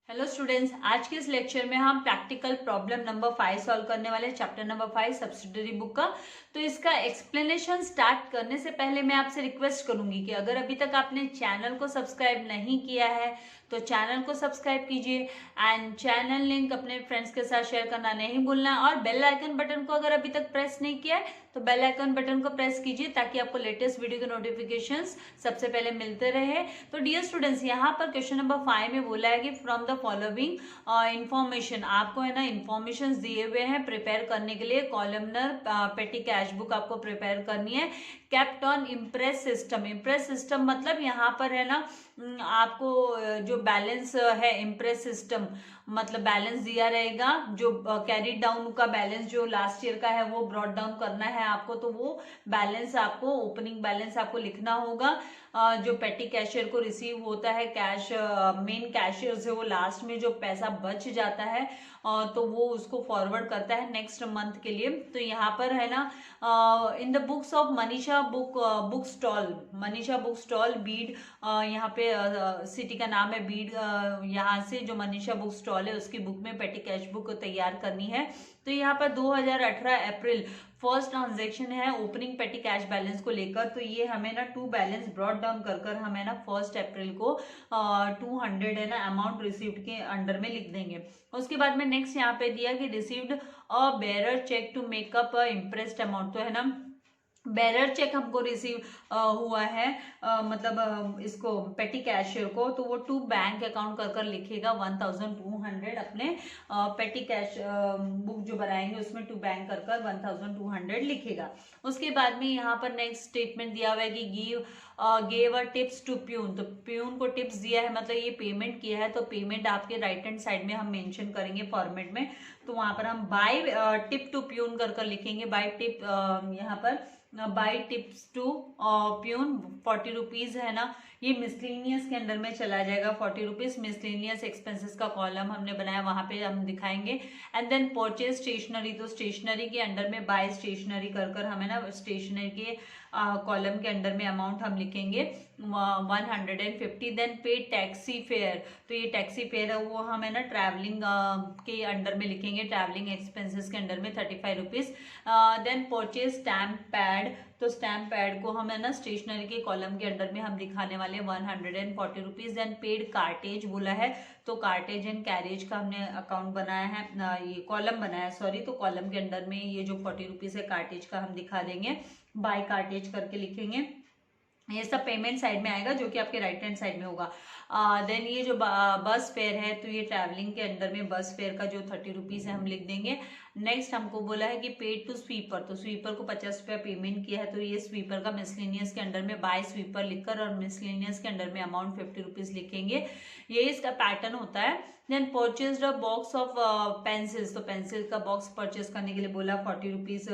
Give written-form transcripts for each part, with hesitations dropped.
Hello students, आज के इस लेक्चर में हम प्रैक्टिकल प्रॉब्लम नंबर 5 सॉल्व करने वाले चैप्टर नंबर 5 सब्सिडरी बुक का। तो इसका एक्सप्लेनेशन स्टार्ट करने से पहले मैं आपसे रिक्वेस्ट करूंगी कि अगर अभी तक आपने चैनल को सब्सक्राइब नहीं किया है तो चैनल को सब्सक्राइब कीजिए एंड चैनल लिंक अपने फ्रेंड्स के साथ शेयर करना नहीं भूलना है। और बेल आइकन बटन को अगर अभी तक प्रेस नहीं किया है तो बेल आइकन बटन को प्रेस कीजिए ताकि आपको लेटेस्ट वीडियो के नोटिफिकेशंस सबसे पहले मिलते रहे। तो डियर स्टूडेंट्स, यहाँ पर क्वेश्चन नंबर 5 में बोला है कि फ्रॉम द फॉलोइंग इंफॉर्मेशन, आपको है ना इंफॉर्मेशन दिए हुए हैं प्रिपेयर करने के लिए। कॉलमनर पेटी कैश बुक आपको प्रिपेयर करनी है। Kept on impress system, impress system मतलब यहाँ पर है ना आपको जो बैलेंस है इम्प्रेस सिस्टम मतलब बैलेंस दिया रहेगा। जो कैरी डाउन का बैलेंस जो लास्ट ईयर का है वो ब्रॉट डाउन करना है आपको, तो वो बैलेंस आपको ओपनिंग बैलेंस आपको लिखना होगा। जो पेटी कैशियर को रिसीव होता है कैश, मेन कैशियर से वो लास्ट में जो पैसा बच जाता है तो वो उसको फॉरवर्ड करता है नेक्स्ट मंथ के लिए। तो यहाँ पर है ना in the books of Manisha book stall, Manisha book stall Beed, यहाँ पे सिटी का नाम है बीड। यहाँ से जो मनीषा बुक स्टॉल है उसकी बुक में पेटी कैश बुक तैयार करनी है। तो यहाँ पर 2018 अप्रैल फर्स्ट ट्रांजेक्शन है ओपनिंग पेटी कैश बैलेंस को लेकर। तो ये हमें ना टू बैलेंस ब्रॉट डाउन कर हमें ना 1 अप्रैल को 200 है ना अमाउंट रिसीव्ड के अंडर में लिख देंगे। उसके बाद में नेक्स्ट यहाँ पे दिया कि received a bearer cheque to make up impressed amount. तो है ना बेरर चेक हमको रिसीव हुआ है मतलब इसको पेटी कैशियर को, तो वो टू बैंक अकाउंट कर लिखेगा 1200 अपने पेटी कैश बुक जो बनाएंगे उसमें टू बैंक कर 1200 लिखेगा। उसके बाद में यहाँ पर नेक्स्ट स्टेटमेंट दिया हुआ है कि gave a tips to peon. तो प्यून को टिप्स दिया है मतलब ये पेमेंट किया है, तो पेमेंट आपके राइट हैंड साइड में हम मेंशन करेंगे फॉर्मेट में। तो वहां पर हम बाय टिप टू प्यून कर लिखेंगे। बाय टिप यहाँ पर by tips to peon 40 rupees है ना, ये मिसलेनियस के अंडर में चला जाएगा। 40 रुपीज मिसलेनियस एक्सपेंसेस का कॉलम हमने बनाया, वहां पे हम दिखाएंगे। एंड देन परचेज स्टेशनरी, तो स्टेशनरी के अंडर में बाय स्टेशनरी कर हमें ना स्टेशनरी के कॉलम के अंडर में अमाउंट हम लिखेंगे 150। देन पे टैक्सी फेयर, तो ये टैक्सी फेयर है वो हमें ना ट्रैवलिंग के अंडर में लिखेंगे, ट्रैवलिंग एक्सपेंसेस के अंडर में 35 rupees. Then purchase stamp pad, तो स्टैम्प पैड को हमें ना स्टेशनरी के कॉलम के अंडर में हम दिखाने वाले 140 रुपीज। देन पेड कार्टेज बोला है, तो कार्टेज एंड कैरेज का हमने अकाउंट बनाया है, ये कॉलम बनाया है सॉरी, तो कॉलम के अंडर में ये जो 40 रुपीज है कार्टेज का हम दिखा देंगे, बाय कार्टेज करके लिखेंगे। ये सब पेमेंट साइड में आएगा जो कि आपके राइट हैंड साइड में होगा। देन ये जो बस फेयर है तो ये ट्रैवलिंग के अंडर में बस फेयर का जो 30 रुपीज है हम लिख देंगे। नेक्स्ट हमको बोला है कि पेड टू स्वीपर, तो स्वीपर को 50 रुपया पेमेंट किया है, तो ये स्वीपर का मिसलेनियस के अंडर में बाय स्वीपर लिखकर और मिसलेनियस के अंडर में अमाउंट 50 रुपीज लिखेंगे। ये इसका पैटर्न होता है। Then purchase a box of pencils, तो पेंसिल का बॉक्स परचेज करने के लिए बोला 40 रुपीज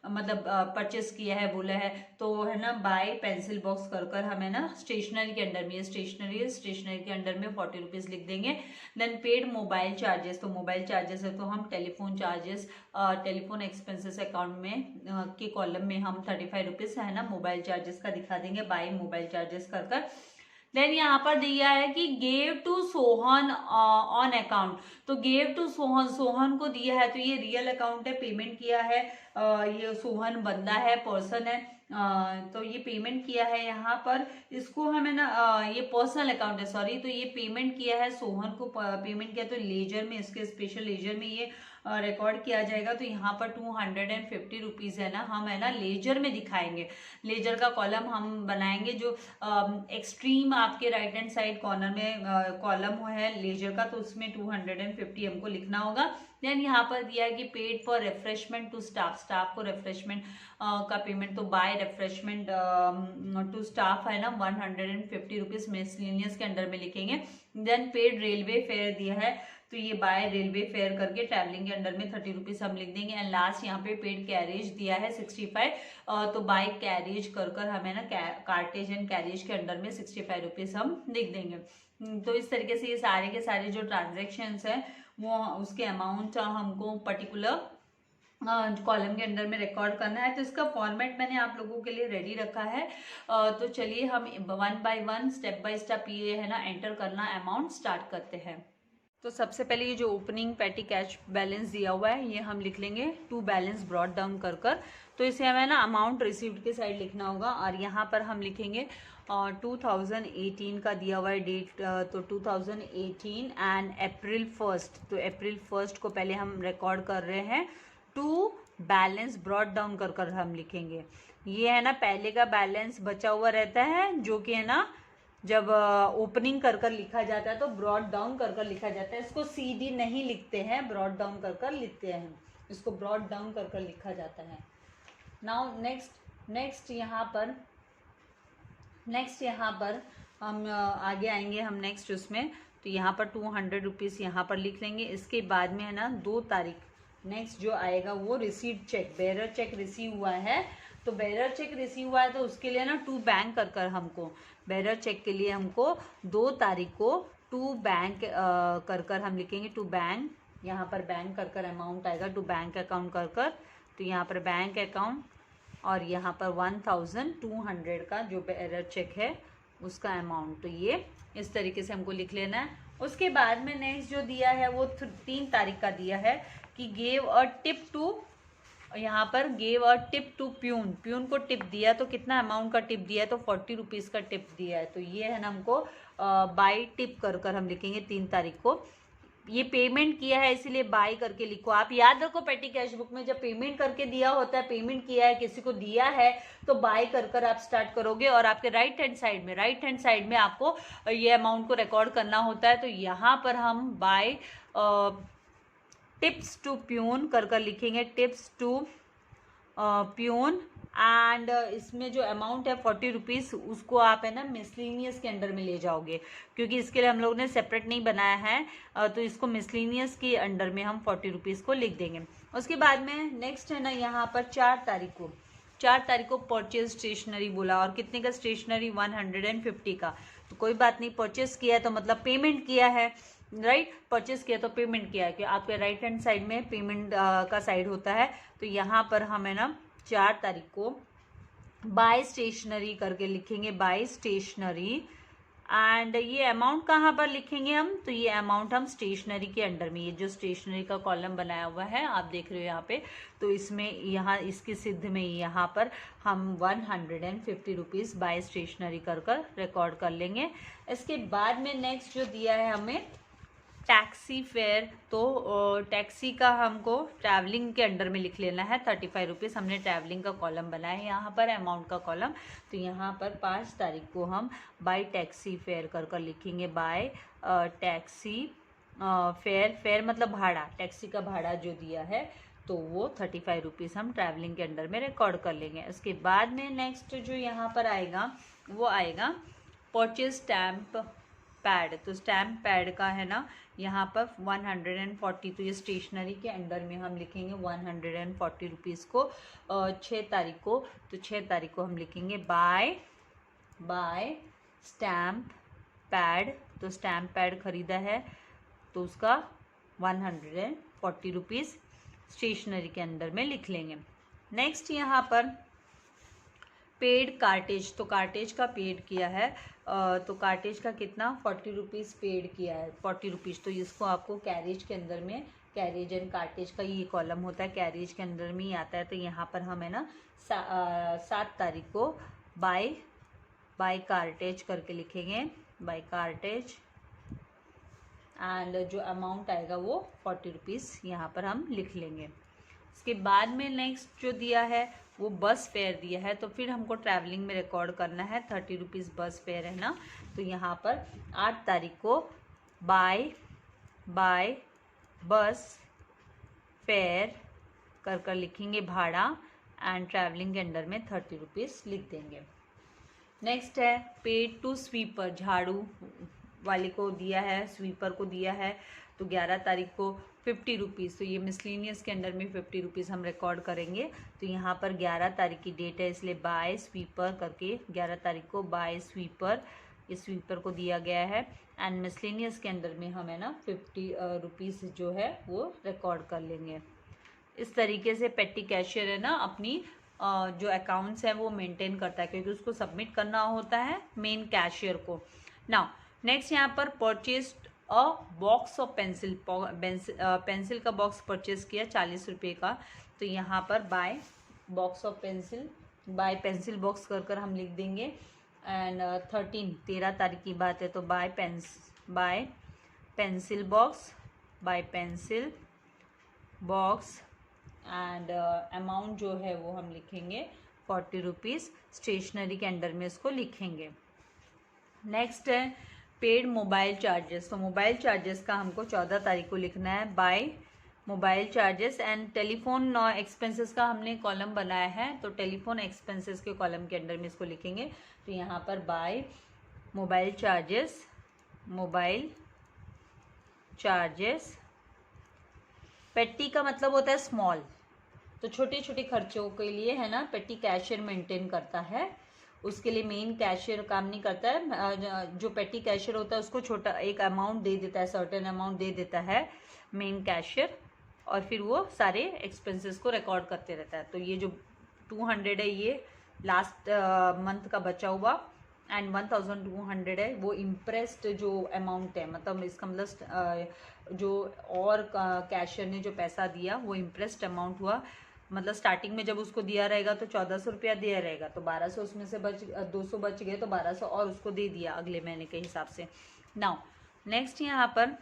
मतलब परचेज किया है बोला है, तो है ना बाय पेंसिल बॉक्स कर हमें ना स्टेशनरी के अंडर में, ये स्टेशनरी के अंडर में 40 रुपीज लिख देंगे। देन पेड मोबाइल चार्जेस, तो मोबाइल चार्जेस है तो हम telephone charges telephone expenses account में के कॉलम में हम 35 रुपीज है ना मोबाइल चार्जेस का दिखा देंगे बाय मोबाइल चार्जेस कर। देन यहाँ पर दिया है कि gave to Sohan on account, तो गेव टू सोहन, सोहन को दिया है तो ये रियल अकाउंट है, पेमेंट किया है। ये सोहन बंदा है, पर्सन है, तो ये पेमेंट किया है यहाँ पर। इसको हमें ना ये पर्सनल अकाउंट है सॉरी, तो ये पेमेंट किया है सोहन को पेमेंट किया, तो लेजर में इसके स्पेशल लेजर में ये रिकॉर्ड किया जाएगा। तो यहाँ पर 250 रुपीज है ना हम है ना लेजर में दिखाएंगे। लेजर का कॉलम हम बनाएंगे जो एक्सट्रीम आपके राइट हैंड साइड कॉर्नर में कॉलम है लेजर का, तो उसमें 250 हमको लिखना होगा। देन यहाँ पर दिया है कि paid for refreshment to staff, staff को रिफ्रेशमेंट का पेमेंट, तो बाय रिफ्रेशमेंट टू स्टाफ है ना 150 रुपीज मिसलेनियस के अंडर में लिखेंगे। देन पेड रेलवे फेयर दिया है, तो ये बाय रेलवे फेयर करके ट्रैवलिंग के अंडर में 30 रुपीज हम लिख देंगे। एंड लास्ट यहाँ पे पेड कैरेज दिया है 65, तो बाय कैरेज कर हमें ना कार्टेज एंड कैरेज के अंडर में 65 रुपीज हम लिख देंगे। तो इस तरीके से ये सारे के सारे जो ट्रांजेक्शन्स हैं वो उसके अमाउंट हमको पर्टिकुलर कॉलम के अंदर में रिकॉर्ड करना है। तो इसका फॉर्मेट मैंने आप लोगों के लिए रेडी रखा है। तो चलिए हम 1 बाय 1 स्टेप बाय स्टेप ये है ना एंटर करना अमाउंट स्टार्ट करते हैं। तो सबसे पहले ये जो ओपनिंग पेटी कैश बैलेंस दिया हुआ है ये हम लिख लेंगे टू बैलेंस ब्रॉट डाउन कर कर। तो इसे हमें ना अमाउंट रिसीव्ड के साइड लिखना होगा और यहाँ पर हम लिखेंगे 2018 का दिया हुआ है डेट, तो 2018 एंड अप्रैल 1 तो अप्रैल 1 को पहले हम रिकॉर्ड कर रहे हैं टू बैलेंस ब्रॉट डाउन कर कर हम लिखेंगे। ये है ना पहले का बैलेंस बचा हुआ रहता है जो कि है ना जब ओपनिंग कर कर लिखा जाता है तो ब्रॉड डाउन कर कर लिखा जाता है। इसको CD नहीं लिखते हैं, ब्रॉड डाउन कर कर लिखते हैं, इसको ब्रॉड डाउन कर कर लिखा जाता है। नाउ नेक्स्ट यहाँ पर हम आगे आएंगे हम नेक्स्ट उसमें। तो यहाँ पर 200 रुपीज़ यहाँ पर लिख लेंगे। इसके बाद में है ना 2 तारीख नेक्स्ट जो आएगा वो received cheque, bearer cheque receive हुआ है। तो बेरर चेक रिसीव हुआ है तो उसके लिए ना टू बैंक कर कर हमको, बेरर चेक के लिए हमको 2 तारीख को टू बैंक कर कर हम लिखेंगे टू बैंक। यहाँ पर बैंक कर कर अमाउंट आएगा टू बैंक अकाउंट कर कर। तो यहाँ पर बैंक अकाउंट और यहाँ पर 1200 का जो बेरर चेक है उसका अमाउंट। तो ये इस तरीके से हमको लिख लेना है। उसके बाद में नेक्स्ट जो दिया है वो 3 तारीख का दिया है कि गेव अ टिप टू, यहाँ पर gave a tip to peon, peon को टिप दिया तो कितना अमाउंट का टिप दिया है तो 40 रुपीज़ का टिप दिया है। तो ये है ना हमको बाय टिप कर कर हम लिखेंगे 3 तारीख को। ये पेमेंट किया है इसीलिए बाय करके लिखो। आप याद रखो पेटी कैश बुक में जब पेमेंट करके दिया होता है, पेमेंट किया है किसी को दिया है तो बाय कर कर आप स्टार्ट करोगे और आपके राइट हैंड साइड में आपको ये अमाउंट को रिकॉर्ड करना होता है। तो यहाँ पर हम बाय टिप्स टू प्यून कर कर लिखेंगे, टिप्स टू प्यून। एंड इसमें जो अमाउंट है 40 रुपीज़ उसको आप है ना मिसलिनियस के अंडर में ले जाओगे, क्योंकि इसके लिए हम लोग ने सेपरेट नहीं बनाया है। तो इसको मिसलिनियस के अंडर में हम 40 रुपीज़ को लिख देंगे। उसके बाद में नेक्स्ट है ना यहाँ पर 4 तारीख को परचेज स्टेशनरी बोला और कितने का स्टेशनरी 150 का। तो कोई बात नहीं, परचेज किया है तो मतलब पेमेंट किया है, राइट। परचेज किया तो पेमेंट किया है कि आपके राइट हैंड साइड में पेमेंट का साइड होता है। तो यहाँ पर हम है ना 4 तारीख को बाय स्टेशनरी करके लिखेंगे, बाय स्टेशनरी। एंड ये अमाउंट कहाँ पर लिखेंगे हम, तो ये अमाउंट हम स्टेशनरी के अंडर में, ये जो स्टेशनरी का कॉलम बनाया हुआ है आप देख रहे हो यहाँ पे, तो इसमें यहाँ इसकी सिद्ध में यहाँ पर हम 150 रुपीज़ बाय स्टेशनरी कर कर रिकॉर्ड कर लेंगे। इसके बाद में नेक्स्ट जो दिया है हमें टैक्सी फेयर, तो टैक्सी का हमको ट्रैवलिंग के अंडर में लिख लेना है 35 रुपीज़। हमने ट्रैवलिंग का कॉलम बनाया है यहाँ पर अमाउंट का कॉलम। तो यहाँ पर 5 तारीख को हम बाय टैक्सी फेयर कर कर लिखेंगे, बाय टैक्सी फेयर, फेयर मतलब भाड़ा, टैक्सी का भाड़ा जो दिया है तो वो 35 रुपीज़ हम ट्रैवलिंग के अंडर में रिकॉर्ड कर लेंगे। उसके बाद में नेक्स्ट जो यहाँ पर आएगा वो आएगा परचेज स्टैम्प पैड। तो स्टैम्प पैड का है ना यहाँ पर 140, तो ये स्टेशनरी के अंडर में हम लिखेंगे 140 रुपीज़ को 6 तारीख को। तो 6 तारीख को हम लिखेंगे बाय स्टैम्प पैड। तो स्टैम्प पैड ख़रीदा है तो उसका 140 रुपीज़ स्टेशनरी के अंडर में लिख लेंगे। नेक्स्ट यहाँ पर पेड कार्टेज, तो कार्टेज का पेड किया है, तो कार्टेज का कितना 40 रुपीज़ पेड किया है, 40 रुपीज़। तो इसको आपको कैरेज के अंदर में, कैरेज एंड कार्टेज का ये कॉलम होता है, कैरेज के अंदर में ही आता है। तो यहाँ पर हम है ना 7 तारीख को बाय कार्टेज करके लिखेंगे, बाय कार्टेज। एंड जो अमाउंट आएगा वो 40 रुपीज़ यहाँ पर हम लिख लेंगे। इसके बाद में नेक्स्ट जो दिया है वो बस फेयर दिया है, तो फिर हमको ट्रैवलिंग में रिकॉर्ड करना है 30 रुपीज़ बस फेयर है ना। तो यहाँ पर 8 तारीख को बाय बस फेयर कर कर लिखेंगे भाड़ा एंड ट्रैवलिंग के अंडर में 30 रुपीज़ लिख देंगे। नेक्स्ट है पेड टू स्वीपर, झाड़ू वाले को दिया है, स्वीपर को दिया है तो 11 तारीख को 50 रुपीज़। तो ये मिसलिनियस के अंडर में 50 रुपीज़ हम रिकॉर्ड करेंगे। तो यहाँ पर 11 तारीख की डेट है इसलिए बाय स्वीपर करके 11 तारीख को बाय स्वीपर, इस स्वीपर को दिया गया है। एंड मिसलिनियस के अंदर में हम है ना 50 रुपीज़ जो है वो रिकॉर्ड कर लेंगे। इस तरीके से पेटी कैशियर है ना अपनी जो अकाउंट्स हैं वो मेंटेन करता है, क्योंकि उसको सबमिट करना होता है मेन कैशियर को। नाउ नेक्स्ट यहाँ पर purchase a box of pencil, pencil का बॉक्स परचेज किया 40 रुपये का, तो यहाँ पर by box of pencil, by pencil box कर कर हम लिख देंगे। एंड 13 तारीख की बात है, तो by pencil box, by pencil box and amount जो है वो हम लिखेंगे 40 रुपीज़, स्टेशनरी के अंडर में इसको लिखेंगे। नेक्स्ट है पेड मोबाइल चार्जेस, तो मोबाइल चार्जेस का हमको 14 तारीख को लिखना है, by mobile charges and telephone expenses का हमने कॉलम बनाया है, तो टेलीफोन एक्सपेंसेस के कॉलम के अंडर में इसको लिखेंगे। तो यहाँ पर बाय मोबाइल चार्जेस, पेटी का मतलब होता है स्मॉल, तो छोटे छोटे खर्चों के लिए है ना, पेटी कैशियर मेंटेन करता है, उसके लिए मेन कैशियर काम नहीं करता है। जो पेटी कैशियर होता है उसको छोटा एक अमाउंट दे देता है, सर्टेन अमाउंट दे देता है मेन कैशियर, और फिर वो सारे एक्सपेंसेस को रिकॉर्ड करते रहता है। तो ये जो 200 है ये लास्ट मंथ का बचा हुआ, एंड 1200 है वो इम्प्रेस्ड जो अमाउंट है, मतलब इसका मतलब जो और कैशियर ने जो पैसा दिया वो इम्प्रेस्ड अमाउंट हुआ, मतलब स्टार्टिंग में जब उसको दिया रहेगा तो 1400 रुपया दिया रहेगा, तो 1200 उसमें से 200 बच गए, तो 1200 और उसको दे दिया अगले महीने के हिसाब से। नाउ नेक्स्ट यहाँ पर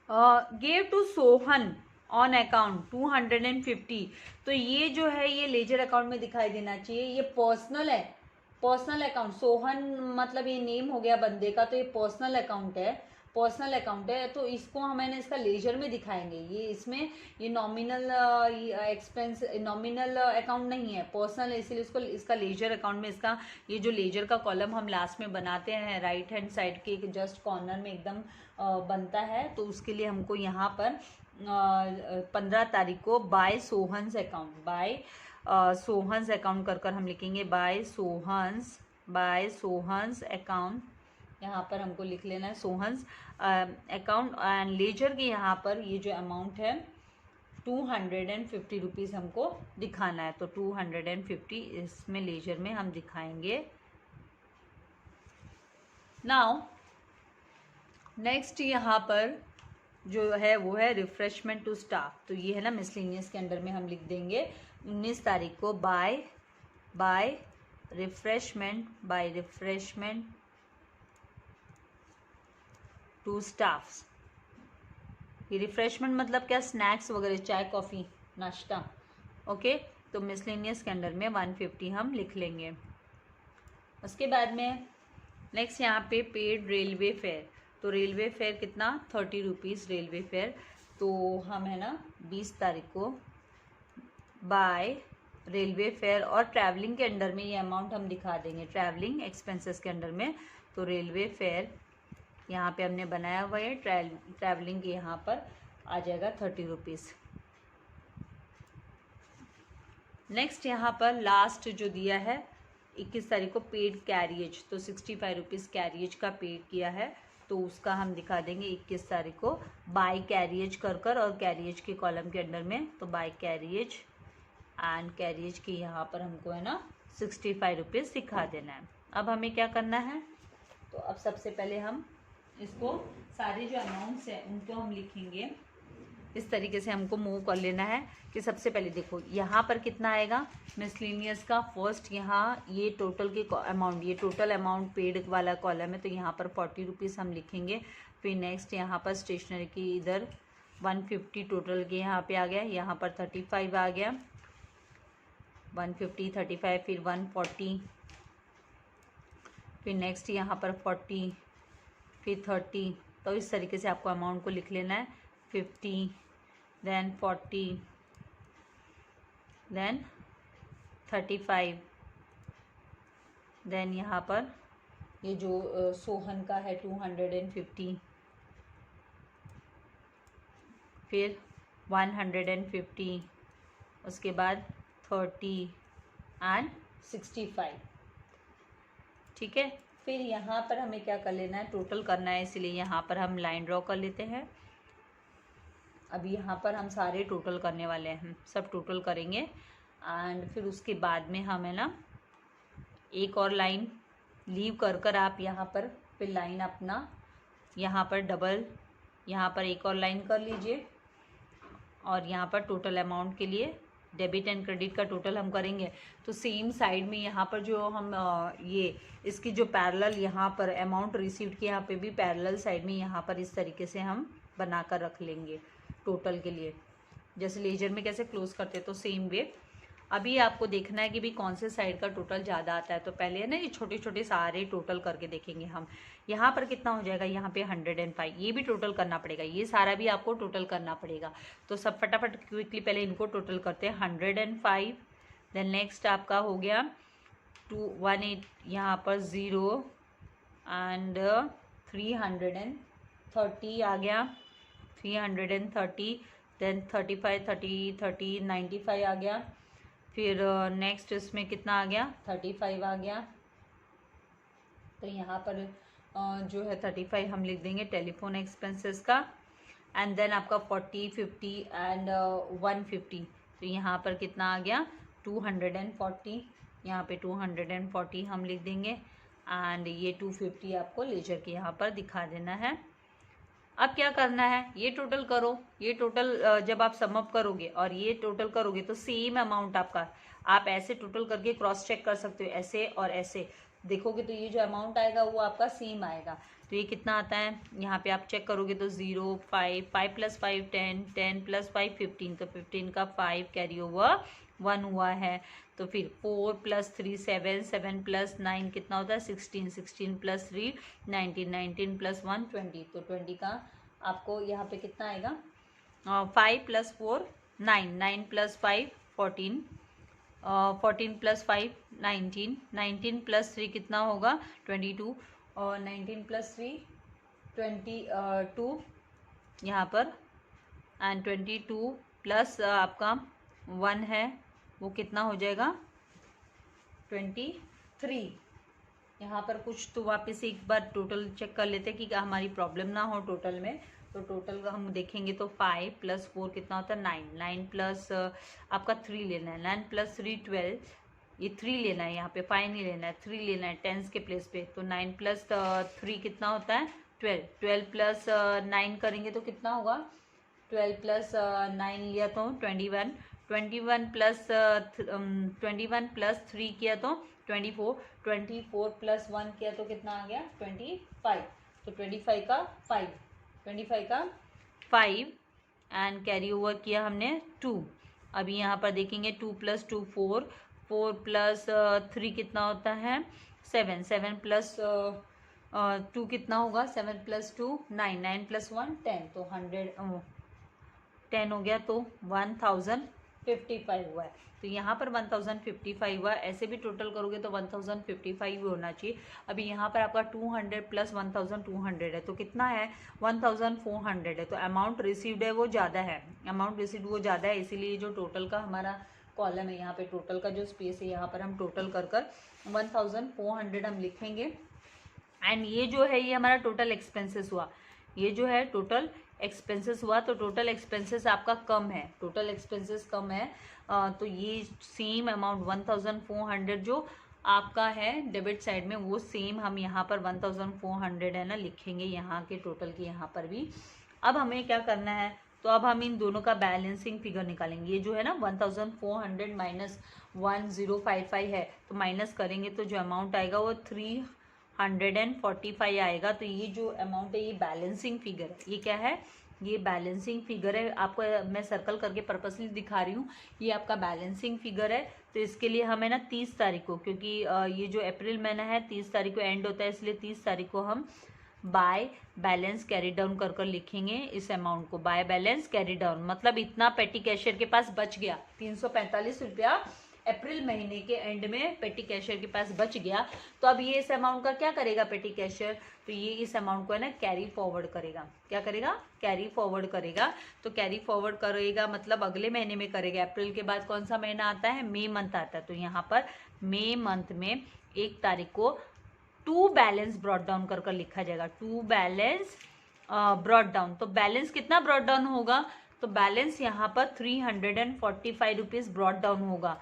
gave to Sohan on account 250, तो ये जो है ये लेजर अकाउंट में दिखाई देना चाहिए, ये पर्सनल है, पर्सनल अकाउंट, सोहन मतलब ये नेम हो गया बंदे का, तो ये पर्सनल अकाउंट है, तो इसको हम इसका लेजर में दिखाएंगे, ये इसमें ये नॉमिनल एक्सपेंस, नॉमिनल अकाउंट नहीं है, पर्सनल है, इसीलिए इसको इसका लेजर अकाउंट में इसका ये जो लेजर का कॉलम हम लास्ट में बनाते हैं राइट हैंड साइड के जस्ट कॉर्नर में एकदम बनता है, तो उसके लिए हमको यहाँ पर 15 तारीख को bye Sohan's account, bye Sohan's account कर हम लिखेंगे बाय सोहन्स अकाउंट, यहाँ पर हमको लिख लेना है सोहन्स अकाउंट, एंड लेजर के यहाँ पर ये जो अमाउंट है 250 रुपीज़ हमको दिखाना है, तो 250 इसमें लेजर में हम दिखाएंगे। नाउ नेक्स्ट यहाँ पर जो है वो है रिफ्रेशमेंट टू स्टाफ, तो ये है ना मिसलेनियस के अंडर में हम लिख देंगे 19 तारीख को बाय रिफ्रेशमेंट टू स्टाफ्स, ये रिफ्रेशमेंट मतलब क्या, स्नैक्स वगैरह, चाय कॉफ़ी नाश्ता, ओके, तो मिसलेनियस के अंडर में 150 हम लिख लेंगे। उसके बाद में नेक्स्ट यहाँ पे पेड रेलवे फेयर, तो रेलवे फेयर कितना 30 रुपीज़ रेलवे फेयर, तो हम है ना 20 तारीख को बाय रेलवे फेयर, और ट्रैवलिंग के अंडर में ये अमाउंट हम दिखा देंगे, ट्रैवलिंग एक्सपेंसेस के अंडर में, तो रेलवे फेयर यहाँ पे हमने बनाया हुआ है, ट्रैवलिंग के यहाँ पर आ जाएगा 30 रुपीज़। नेक्स्ट यहाँ पर लास्ट जो दिया है 21 तारीख को पेड कैरियज, तो 65 रुपीज़ कैरियज का पेड किया है, तो उसका हम दिखा देंगे 21 तारीख को बाय कैरियज कर और कैरियज के कॉलम के अंडर में, तो बाय कैरियज एंड कैरियज के यहाँ पर हमको है ना 65 रुपीज़ दिखा देना है। अब हमें क्या करना है, तो अब सबसे पहले हम इसको सारे जो अमाउंट्स हैं उनको हम लिखेंगे, इस तरीके से हमको मूव कर लेना है कि सबसे पहले देखो यहाँ पर कितना आएगा मिसलेनियस का, फर्स्ट यहाँ ये टोटल के अमाउंट, ये टोटल अमाउंट पेड वाला कॉलम है, तो यहाँ पर 40 रुपीज़ हम लिखेंगे। फिर नेक्स्ट यहाँ पर स्टेशनरी की इधर 150 टोटल के यहाँ पे आ गया, यहाँ पर 35 आ गया, 150 35 फिर 140, फिर नेक्स्ट यहाँ पर 40 फिर 30, तो इस तरीके से आपको अमाउंट को लिख लेना है, 50 देन 40 देन 35, देन यहाँ पर ये जो सोहन का है 250, फिर 150, उसके बाद 30 एंड 65, ठीक है। फिर यहाँ पर हमें क्या कर लेना है, टोटल करना है, इसलिए यहाँ पर हम लाइन ड्रॉ कर लेते हैं। अभी यहाँ पर हम सारे टोटल करने वाले हैं, सब टोटल करेंगे, एंड फिर उसके बाद में हम है ना एक और लाइन लीव कर आप यहाँ पर फिर लाइन अपना यहाँ पर डबल, यहाँ पर एक और लाइन कर लीजिए और यहाँ पर टोटल अमाउंट के लिए डेबिट एंड क्रेडिट का टोटल हम करेंगे तो सेम साइड में यहाँ पर जो हम ये इसकी जो पैरेलल यहाँ पर अमाउंट रिसीव्ड की यहाँ पे भी पैरेलल साइड में यहाँ पर इस तरीके से हम बनाकर रख लेंगे टोटल के लिए, जैसे लेजर में कैसे क्लोज करते हैं तो सेम वे। अभी आपको देखना है कि भी कौन से साइड का टोटल ज़्यादा आता है, तो पहले है ना ये छोटे छोटे सारे टोटल करके देखेंगे हम। यहाँ पर कितना हो जाएगा, यहाँ पे 105, ये भी टोटल करना पड़ेगा, ये सारा भी आपको टोटल करना पड़ेगा। तो सब फटाफट क्विकली पहले इनको टोटल करते हैं। 105, देन नेक्स्ट आपका हो गया 218, यहाँ पर 0 एंड 330 आ गया, 330, देन 35, 30, 30, 95 आ गया। फिर नेक्स्ट इसमें कितना आ गया, 35 आ गया। तो यहाँ पर जो है 35 हम लिख देंगे टेलीफोन एक्सपेंसेस का। एंड देन आपका 40, 50 एंड 150, तो यहाँ पर कितना आ गया 240, यहाँ पे 240 हम लिख देंगे। एंड ये 250 आपको लेजर के यहाँ पर दिखा देना है। अब क्या करना है, ये टोटल करो, ये टोटल जब आप सम अप करोगे और ये टोटल करोगे तो सेम अमाउंट आपका, आप ऐसे टोटल करके क्रॉस चेक कर सकते हो, ऐसे और ऐसे देखोगे तो ये जो अमाउंट आएगा वो आपका सेम आएगा। तो ये कितना आता है, यहाँ पे आप चेक करोगे तो 0, 5, 5 + 5 10, 10 + 5 15, तो 15 का 5 कैरी ओवर 1 हुआ है। तो फिर 4 + 3 7, 7 + 9 कितना होता है 16, 16 + 3 19, 19 + 1 20, तो 20 का आपको यहाँ पे कितना आएगा 5 + 4 9, 9 + 5 14, 14 + 5 19, 19 + 3 कितना होगा 22, और 19 + 3 22 यहाँ पर, एंड 22 प्लस आपका 1 है वो कितना हो जाएगा 23। यहाँ पर कुछ तो वापस एक बार टोटल चेक कर लेते हैं कि हमारी प्रॉब्लम ना हो टोटल में। तो टोटल का हम देखेंगे तो 5 + 4 कितना होता है 9, 9 प्लस आपका 3 लेना है, 9 + 3 12, ये 3 लेना है, यहाँ पे 5 नहीं लेना है, 3 लेना है टेंस के प्लेस पे। तो 9 + 3 कितना होता है 12, 12 + 9 करेंगे तो कितना होगा 12 + 9 लिया तो 21, 21 + 3 किया तो 24, 24 + 1 किया तो कितना आ गया 25, तो 25 का 5, 25 का 5 एंड कैरी ओवर किया हमने 2। अभी यहाँ पर देखेंगे 2 + 2 4, 4 + 3 कितना होता है 7, 7 + 2 कितना होगा 7 + 2 9, 9 + 1 10, तो 10 हो गया, तो 1055 हुआ है। तो यहाँ पर 1055 हुआ, ऐसे भी टोटल करोगे तो 1055 होना चाहिए। अभी यहाँ पर आपका 200 + 1200 है तो कितना है 1400 है, तो अमाउंट रिसीव्ड है वो ज़्यादा है, अमाउंट रिसीव्ड वो ज़्यादा है, इसीलिए जो टोटल का हमारा कॉलम है यहाँ पे टोटल का जो स्पेस है यहाँ पर हम टोटल कर 1400 हम लिखेंगे। एंड ये जो है ये हमारा टोटल एक्सपेंसेस हुआ, ये जो है टोटल एक्सपेंसेस हुआ। तो टोटल एक्सपेंसेस आपका कम है, टोटल एक्सपेंसेस कम है, तो ये सेम अमाउंट 1400 जो आपका है डेबिट साइड में वो सेम हम यहाँ पर 1400 है ना लिखेंगे यहाँ के टोटल की यहाँ पर भी। अब हमें क्या करना है, तो अब हम इन दोनों का बैलेंसिंग फिगर निकालेंगे। ये जो है ना 1400 माइनस 1055 है, तो माइनस करेंगे तो जो अमाउंट आएगा वो 345 आएगा। तो ये जो अमाउंट है ये बैलेंसिंग फिगर है, ये क्या है ये बैलेंसिंग फिगर है। आपको मैं सर्कल करके पर्पसली दिखा रही हूँ, ये आपका बैलेंसिंग फिगर है। तो इसके लिए हमें ना 30 तारीख को, क्योंकि ये जो अप्रैल महीना है 30 तारीख को एंड होता है, इसलिए 30 तारीख को हम बाय बैलेंस कैरी डाउन कर लिखेंगे इस अमाउंट को। बाय बैलेंस कैरी डाउन मतलब इतना पेटी कैशियर के पास बच गया, 345 रुपया अप्रैल महीने के एंड में पेटी कैशियर के पास बच गया। तो अब ये इस अमाउंट का क्या करेगा पेटी कैशियर, तो ये इस अमाउंट को है ना कैरी फॉरवर्ड करेगा। क्या करेगा कैरी फॉरवर्ड करेगा। तो कैरी फॉरवर्ड करेगा मतलब अगले महीने में करेगा। अप्रैल के बाद कौन सा महीना आता है मई मंथ आता है, तो यहाँ पर मई मंथ में 1 तारीख को टू बैलेंस ब्रॉट डाउन कर लिखा जाएगा, टू बैलेंस ब्रॉट डाउन। तो बैलेंस कितना ब्रॉट डाउन होगा, तो बैलेंस यहाँ पर 345 रुपीज़ ब्रॉट डाउन होगा।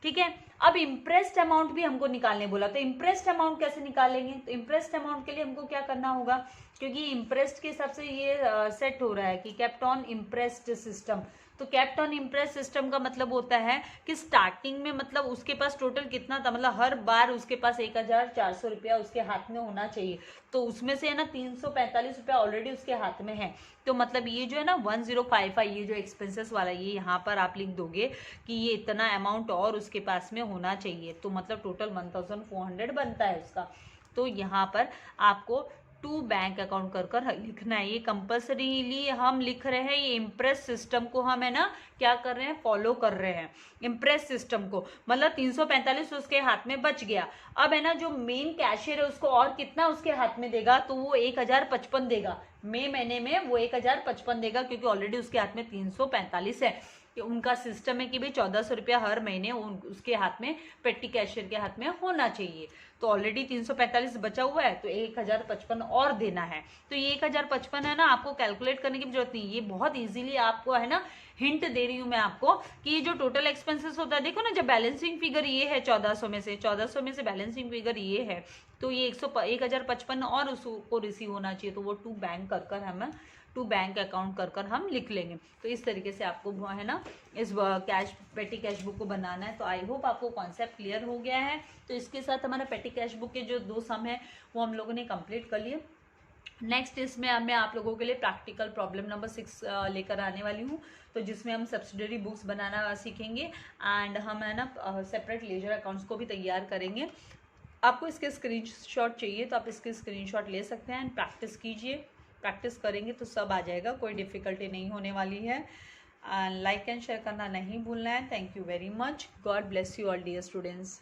ठीक है। अब इम्प्रेस्ड अमाउंट भी हमको निकालने बोला, तो इम्प्रेस्ड अमाउंट कैसे निकालेंगे? तो इम्प्रेस्ड अमाउंट के लिए हमको क्या करना होगा, क्योंकि इम्प्रेस्ड के हिसाब से ये सेट हो रहा है कि केप्ट ऑन इम्प्रेस्ड सिस्टम। तो केप्ट ऑन इम्प्रेस्ड सिस्टम का मतलब होता है कि स्टार्टिंग में मतलब उसके पास टोटल कितना था, मतलब हर बार उसके पास 1400 रुपया उसके हाथ में होना चाहिए। तो उसमें से है ना 345 रुपया ऑलरेडी उसके हाथ में है। तो मतलब ये जो है ना 1055, ये जो एक्सपेंसेस वाला, ये यहाँ पर आप लिख दोगे कि ये इतना अमाउंट और उसके पास में होना चाहिए। तो मतलब टोटल 1400 बनता है उसका। तो यहाँ पर आपको टू बैंक अकाउंट कर लिखना है। ये कंपल्सरीली हम लिख रहे हैं, ये इम्प्रेस सिस्टम को हम है ना क्या कर रहे हैं, फॉलो कर रहे हैं इम्प्रेस सिस्टम को। मतलब 345 उसके हाथ में बच गया। अब है ना जो मेन कैशियर है उसको और कितना उसके हाथ में देगा, तो वो 1055 देगा। मई महीने में वो 1055 देगा, क्योंकि ऑलरेडी उसके हाथ में 345 है। कि उनका सिस्टम है कि भाई 1400 रुपया हर महीने उसके हाथ में, पेटी कैशियर के हाथ में होना चाहिए। तो ऑलरेडी 345 बचा हुआ है, तो 1055 और देना है। तो ये 1055 है ना, आपको कैलकुलेट करने की जरूरत नहीं, ये बहुत इजीली आपको है ना हिंट दे रही हूं मैं आपको कि ये जो टोटल एक्सपेंसेस होता है, देखो ना, जब बैलेंसिंग फिगर ये है 1400 में से बैलेंसिंग फिगर ये है, तो ये 1055 और उसको रिसीव होना चाहिए। तो वो टू बैंक कर हम टू बैंक अकाउंट कर हम लिख लेंगे। तो इस तरीके से आपको है ना इस पेटी कैश बुक को बनाना है। तो आई होप आपको कॉन्सेप्ट क्लियर हो गया है। तो इसके साथ हमारा पेटी कैश बुक के जो 2 सम है वो हम लोगों ने कंप्लीट कर लिए। नेक्स्ट इसमें मैं आप लोगों के लिए प्रैक्टिकल प्रॉब्लम नंबर 6 लेकर आने वाली हूँ, तो जिसमें हम सब्सिडरी बुक्स बनाना सीखेंगे एंड हम है ना सेपरेट लेजर अकाउंट्स को भी तैयार करेंगे। आपको इसके स्क्रीनशॉट चाहिए तो आप इसके स्क्रीनशॉट ले सकते हैं एंड प्रैक्टिस कीजिए। प्रैक्टिस करेंगे तो सब आ जाएगा, कोई डिफिकल्टी नहीं होने वाली है। लाइक एंड शेयर करना नहीं भूलना है। Thank you very much. God bless you all dear students.